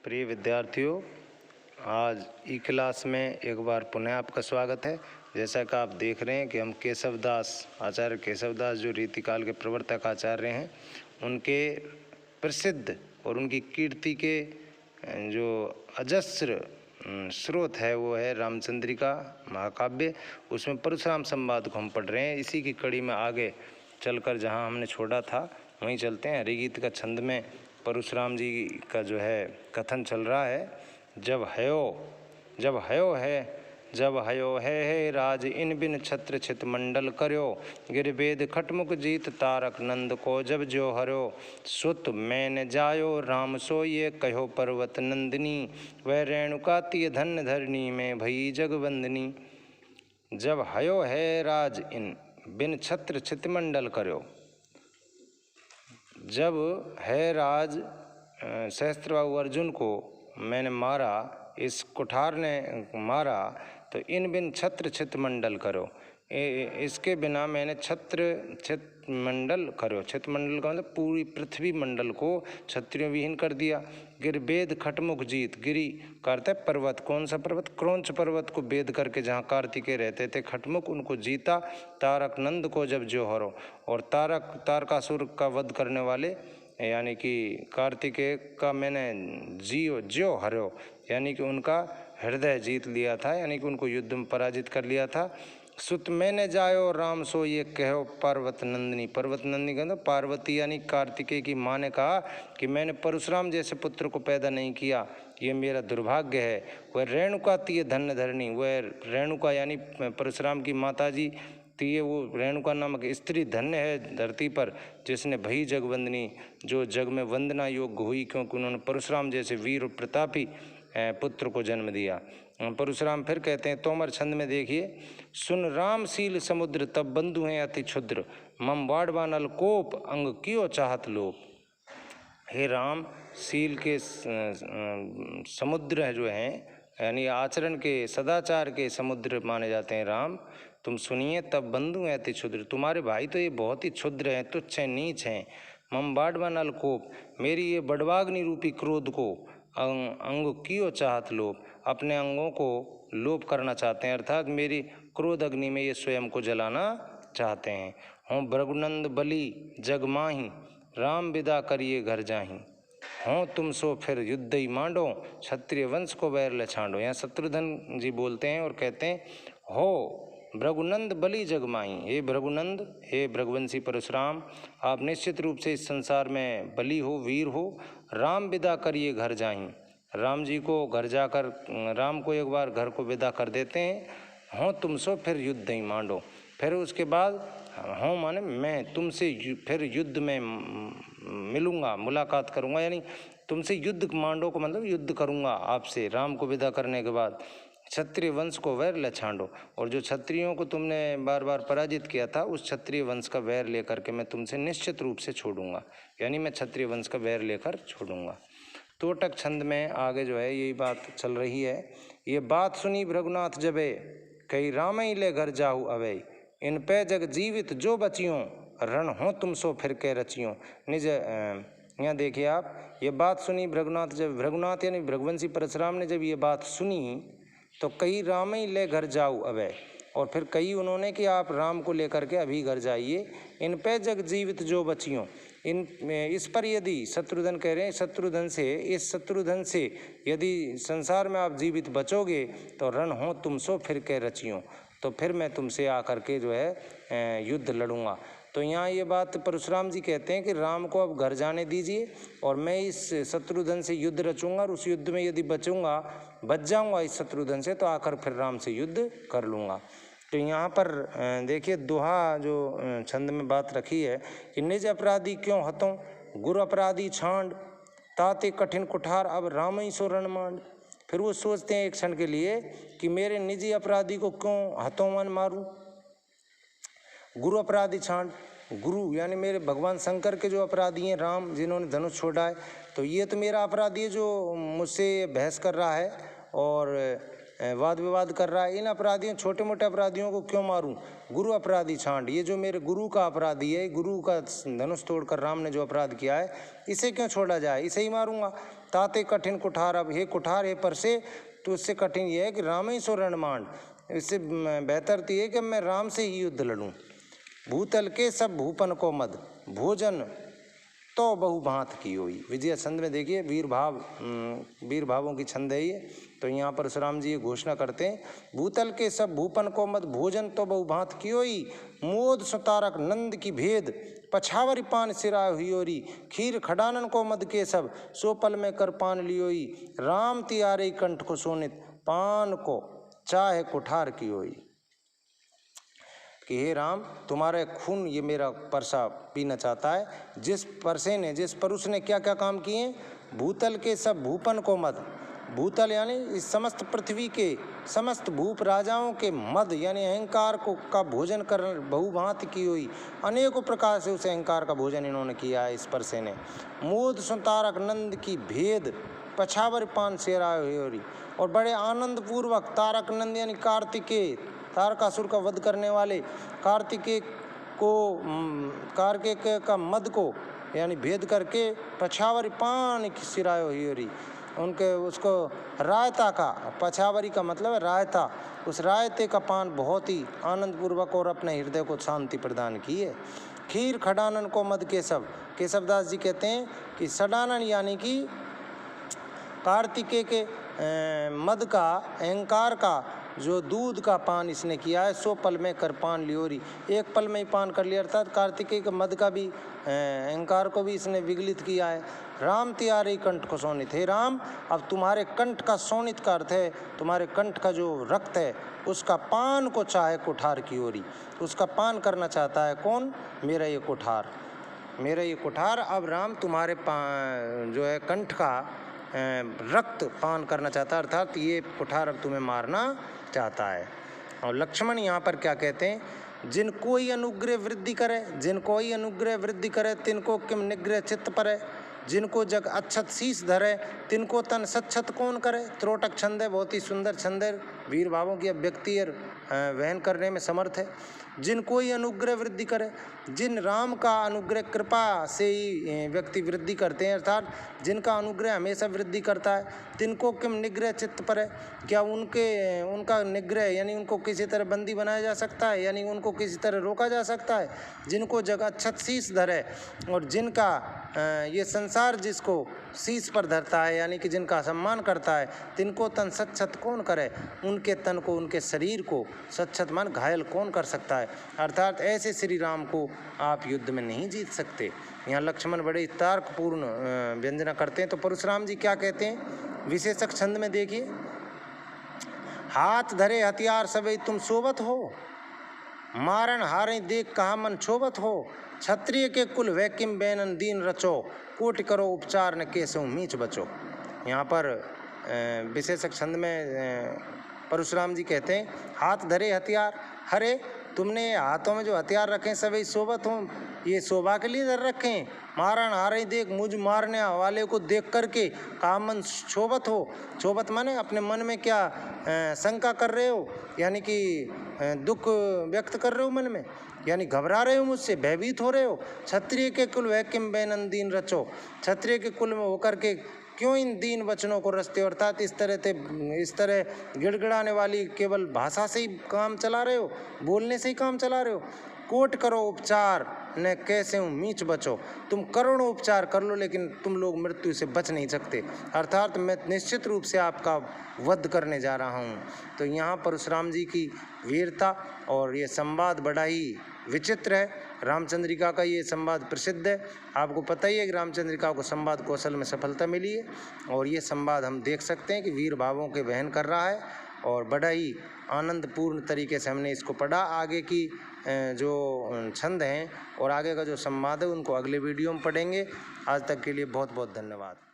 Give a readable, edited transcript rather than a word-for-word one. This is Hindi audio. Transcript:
प्रिय विद्यार्थियों, आज ई क्लास में एक बार पुनः आपका स्वागत है। जैसा कि आप देख रहे हैं कि हम आचार्य केशवदास जो रीतिकाल के प्रवर्तक आचार्य हैं, उनके प्रसिद्ध और उनकी कीर्ति के जो अजस्र स्रोत है वो है रामचंद्रिका महाकाव्य। उसमें परशुराम संवाद को हम पढ़ रहे हैं। इसी की कड़ी में आगे चलकर जहाँ हमने छोड़ा था वहीं चलते हैं। हरिगीत का छंद में परशुराम जी का जो है कथन चल रहा है। जब हयो है राज इन बिन छत्र छित मंडल कर्यो, गिरवेद खटमुख जीत तारक नंद को जब जो हरो, सुत मैन जायो राम सो ये कहो पर्वत नंदिनी, वह रेणुका तिय धन्य धरणी में भई जगवंदनी। जब हयो है राज इन बिन छत्र छित मंडल कर्यो, जब है राज सहस्त्रबाहु अर्जुन को मैंने मारा, इस कुठार ने मारा, तो इन बिन छत्र छित मंडल करो, इसके बिना मैंने छत्र छित मंडल करो। छित मंडल का मतलब पूरी पृथ्वी मंडल को क्षत्रियों विहीन कर दिया। गिरवेद खटमुख जीत, गिरी करते पर्वत, कौन सा पर्वत? क्रौंच पर्वत को वेद करके जहाँ कार्तिकेय रहते थे खटमुख, उनको जीता। तारक नंद को जब जो हरो, और तारकासुर का वध करने वाले यानी कि कार्तिकेय का मैंने ज्यो हरो, यानी कि उनका हृदय जीत लिया था, यानी कि उनको युद्ध में पराजित कर लिया था। सुत मैंने जायो राम सो ये कहो पर्वत नंदिनी। पर्वत नंदिनी का मतलब पार्वती यानी कार्तिकेय की माँ ने कहा कि मैंने परशुराम जैसे पुत्र को पैदा नहीं किया, ये मेरा दुर्भाग्य है। वह रेणुका तिय धन्य धरणी, वह रेणुका यानी परशुराम की माता जी तिय, वो रेणुका नामक स्त्री धन्य है धरती पर, जिसने भई जगवंदनी, जो जग में वंदना योग्य हुई, क्योंकि उन्होंने परशुराम जैसे वीर और प्रतापी पुत्र को जन्म दिया। परशुराम फिर कहते हैं तोमर छंद में, देखिए, सुन रामशील समुद्र तब बंधु हैं अति क्षुद्र, मम बाड़वानल कोप अंग कियो चाहत लोप। हे राम, शील के समुद्र जो हैं, यानी आचरण के सदाचार के समुद्र माने जाते हैं राम, तुम सुनिए, तब बंधु हैं अति क्षुद्र, तुम्हारे भाई तो ये बहुत ही क्षुद्र हैं, तुच्छ हैं, नीच हैं। मम बाड़वानल कोप, मेरी ये बड़वाग्नि रूपी क्रोध को अंग कियो चाहत लोप, अपने अंगों को लोप करना चाहते हैं, अर्थात मेरी क्रोध अग्नि में ये स्वयं को जलाना चाहते हैं। हों भृगुनंद बलि जग माही, राम विदा करिए घर जाही, हों तुम सो फिर युद्ध ही मांडो, क्षत्रिय वंश को वैर ले छांडो। यहाँ शत्रुघ्न जी बोलते हैं और कहते हैं, हो भृगुनंद बलि जगमाई, हे भृगुनंद, हे भृगवंशी परशुराम, आप निश्चित रूप से इस संसार में बलि हो, वीर हो। राम विदा करिए घर जाहीं, राम जी को घर जाकर, राम को एक बार घर को विदा कर देते हैं। हों तुम सो फिर युद्ध ही मांडो, फिर उसके बाद हों माने मैं तुमसे फिर युद्ध में मिलूँगा, मुलाकात करूँगा, यानी तुमसे युद्ध मांडो को मतलब युद्ध करूँगा आपसे। राम को विदा करने के बाद क्षत्रिय वंश को वैर ले छांडो, और जो क्षत्रियों को तुमने बार बार पराजित किया था, उस क्षत्रिय वंश का वैर लेकर के मैं तुमसे निश्चित रूप से छोड़ूंगा, यानी मैं क्षत्रिय वंश का वैर लेकर छोड़ूंगा। तोटक छंद में आगे जो है यही बात चल रही है। ये बात सुनी भृगुनाथ जबे, कई राम ही ले घर जाहु अवे, इन पे जग जीवित जो बचियों, रण हो तुम सो फिर के रचियों। निज यहाँ देखिए आप, ये बात सुनी भृगुनाथ जब, भृगुनाथ यानी भृगवंशी परशुराम ने जब ये बात सुनी, तो कई राम ही ले घर जाऊ अवे, और फिर कई उन्होंने कि आप राम को लेकर के अभी घर जाइए। इन पे जग जीवित जो बचियों, इस पर यदि शत्रुघ्न कह रहे हैं, शत्रुघ्न से, इस शत्रुघ्न से यदि संसार में आप जीवित बचोगे, तो रण हो तुम सो फिर के रचियों, तो फिर मैं तुमसे आकर के जो है युद्ध लड़ूंगा। तो यहाँ ये बात परशुराम जी कहते हैं कि राम को अब घर जाने दीजिए, और मैं इस शत्रुघ्न से युद्ध रचूंगा, और उस युद्ध में यदि बच जाऊंगा इस शत्रुघ्न से, तो आकर फिर राम से युद्ध कर लूँगा। तो यहाँ पर देखिए दोहा जो छंद में बात रखी है कि निज अपराधी क्यों हतों, गुरु अपराधी छांड, ताते कठिन कुठार अब राम ही सो रण मांड। फिर वो सोचते हैं एक क्षण के लिए कि मेरे निजी अपराधी को क्यों हतों मन मारूं। गुरु अपराधी छांड, गुरु यानी मेरे भगवान शंकर के जो अपराधी हैं, राम जिन्होंने धनुष छोड़ा है, तो ये तो मेरा अपराधी है जो मुझसे बहस कर रहा है और वाद विवाद कर रहा है। इन अपराधियों, छोटे मोटे अपराधियों को क्यों मारूं। गुरु अपराधी छांड, ये जो मेरे गुरु का अपराधी है, गुरु का धनुष तोड़कर राम ने जो अपराध किया है, इसे क्यों छोड़ा जाए, इसे ही मारूंगा। ताते कठिन कुठार। अब हे कुठार, हे परसे, तो इससे कठिन ये है कि रामेश्वर रणमांड, इससे बेहतर तो ये कि मैं राम से ही युद्ध लड़ूं। भूतल के सब भूपन को मद, भोजन तो बहुभांत की होई। विजय छंद में देखिए वीर भावों की छंद है ये। तो यहाँ परशुराम जी ये घोषणा करते हैं, भूतल के सब भूपन को मद, भोजन तो बहुभांत की होई। मोद सुतारक नंद की भेद, पछावरी पान सिराय हुई। खीर खडानन को मद के सब, सो पल में कर पान लियोई। राम तियारे कंठ को सोनित, पान को चाहे कुठार की होई। कि हे राम, तुम्हारे खून ये मेरा परसा पीना चाहता है। जिस परुष ने क्या क्या काम किए, भूतल के सब भूपन को मद, भूतल यानी इस समस्त पृथ्वी के समस्त भूप राजाओं के मद यानी अहंकार को का भोजन कर बहुभांत की हुई। अनेकों प्रकार से उस अहंकार का भोजन इन्होंने किया है इस परसे ने। मोद सुतारक नंद की भेद, पछावर पान सेरा होरी। और बड़े आनंद पूर्वक तारक नंद यानी कार्तिकेय, तारकासुर का वध करने वाले कार्तिकेय का मद को यानी भेद करके पछावरी पान की सिराय हुई। उनके उसको रायता का, पछावरी का मतलब है रायता, उस रायते का पान बहुत ही आनंद पूर्वक और अपने हृदय को शांति प्रदान की है। खीर खडानन को मद केशवदास जी कहते हैं कि सडानन यानी कि कार्तिकेय के मद का, अहंकार का जो दूध का पान इसने किया है, सो पल में कर पान लियोरी, एक पल में ही पान कर लिया। अर्थात कार्तिकेय के मद का भी अहंकार को भी इसने विगलित किया है। राम तियारे कंठ को सोनित, हे राम, अब तुम्हारे कंठ का सोनित का अर्थ है तुम्हारे कंठ का जो रक्त है उसका पान को चाहे कुठार की ओरी, उसका पान करना चाहता है कौन, मेरा ये कुठार, मेरा ये कुठार। अब राम तुम्हारे जो है कंठ का रक्त पान करना चाहता है, अर्थात ये कुठार अब तुम्हें मारना चाहता है। और लक्ष्मण यहाँ पर क्या कहते हैं, जिनको ही अनुग्रह वृद्धि करे, जिनको ही अनुग्रह वृद्धि करे, तिनको किम निग्रह चित्त परे। जिनको जग अच्छत शीश धरे, तिनको तन सच्छत कौन करे। त्रोटक छंद है, बहुत ही सुंदर छंद है, वीर भावों की अभिव्यक्ति और वहन करने में समर्थ है। जिनको ही अनुग्रह वृद्धि करे, जिन राम का अनुग्रह कृपा से ही व्यक्ति वृद्धि करते हैं, अर्थात जिनका अनुग्रह हमेशा वृद्धि करता है। तिनको किम निग्रह चित्त पर है, क्या उनका निग्रह यानी उनको किसी तरह बंदी बनाया जा सकता है, यानी उनको किसी तरह रोका जा सकता है। जिनको जग अच्छत शीश धरे, और जिनका ये संसार जिसको शीश पर धरता है यानी कि जिनका सम्मान करता है, तिनको तन सच्छत कौन करे, उनके तन को, उनके शरीर को सच्छत मान घायल कौन कर सकता है। अर्थात ऐसे श्री राम को आप युद्ध में नहीं जीत सकते। यहाँ लक्ष्मण बड़े तर्कपूर्ण व्यंजना करते हैं। तो परशुराम जी क्या कहते हैं विशेषक छंद में देखिए, हाथ धरे हथियार सबे तुम सोवत हो, मारन हारे देख कहा मन छोबत हो। क्षत्रिय के कुल वैकिम बैनन दीन रचो, कोटि करो उपचार न केसो मीच बचो। यहाँ पर विशेषक छंद में परशुराम जी कहते हैं, हाथ धरे हथियार, हरे तुमने हाथों में जो हथियार रखे सभी शोभत हो, ये शोभा के लिए धर रखे हैं। मारन हारे देख, मुझ मारने वाले को देख करके कामन शोभत हो। शोभत माने अपने मन में क्या शंका कर रहे हो, यानी कि दुख व्यक्त कर रहे हो मन में, यानी घबरा रहे हो मुझसे, भयभीत हो रहे हो। क्षत्रिय के कुल वैकिम बैनन दीन रचो, क्षत्रिय के कुल में होकर के क्यों इन दीन वचनों को रचते हो, अर्थात इस तरह गिड़गिड़ाने वाली केवल भाषा से ही काम चला रहे हो, बोलने से ही काम चला रहे हो। कोट करो उपचार न कैसे हूँ मीच बचो, तुम करोड़ों उपचार कर लो लेकिन तुम लोग मृत्यु से बच नहीं सकते, अर्थात मैं निश्चित रूप से आपका वध करने जा रहा हूँ। तो यहाँ परशुराम जी की वीरता और ये संवाद बड़ा ही विचित्र है। रामचंद्रिका का ये संवाद प्रसिद्ध है, आपको पता ही है कि रामचंद्रिका को संवाद कौशल में सफलता मिली है, और ये संवाद हम देख सकते हैं कि वीर भावों के वहन कर रहा है, और बड़ा ही आनंदपूर्ण तरीके से हमने इसको पढ़ा। आगे की जो छंद हैं और आगे का जो संवाद है उनको अगले वीडियो में पढ़ेंगे। आज तक के लिए बहुत बहुत धन्यवाद।